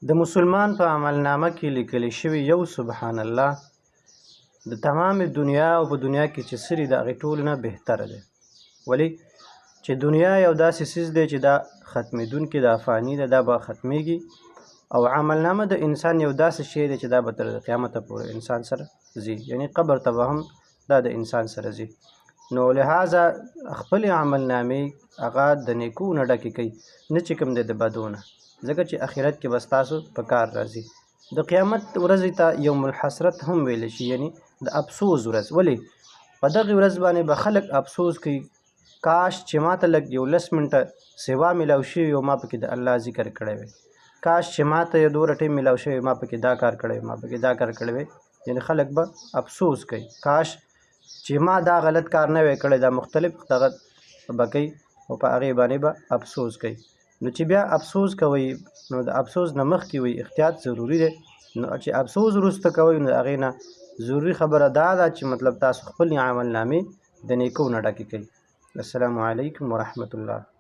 د مسلمان په عملنامه کې لیکل شوی یو سبحان الله د تمام دنیا او په دنیا کې چې سری د هغې ټولو نه بهتره دی. ولی چې دنیا یو داسې څیز دی چې دا ختمېدونکی دا فاني ده، دا به ختمیږي، او عملنامه د انسان یو داسې شی دی چې دا به تر قیامته پورې انسان سره ځي، یعنی قبر ته به هم دا د انسان سره ځي. نو لہذا خپل عملنامې هغه د نیکو نه ډکې کوي، نه چې کوم دی د بدو نه، ځکه چې آخرت کې به ستاسو په کار راځي. د قیامت ورځې ته یوم الحسرت هم ویلی شي، یعنی د افسوس ورځ. ولې په دغې ورځ باندې به خلک افسوس کوي، کاش چې ما ته لږ یو 10 منټه سوا میلاو شوي او ما پکې د الله ذکر کړی وی، کاش چې ما ته یو دومره ټیم میلاو شوی ما پکې دا کار کړی وی، ما پکې دا کار کړی وی. یعنی خلک به افسوس کوي، کاش چې ما دا غلط کار نه وی کړی، دا مختلف دغه به کوي او په هغې باندې به افسوس کوي. نو چې بیا افسوس کوئ نو د افسوس نه مخکې وي احتیاط ضروري دی. نو چې افسوس وروسته کوئ نو د هغې نه ضروري خبره دا ده چې مطلب تاسو خپلې عملنامې د نیکو نه ډکې کوئ. السلام علیکم ورحمة الله.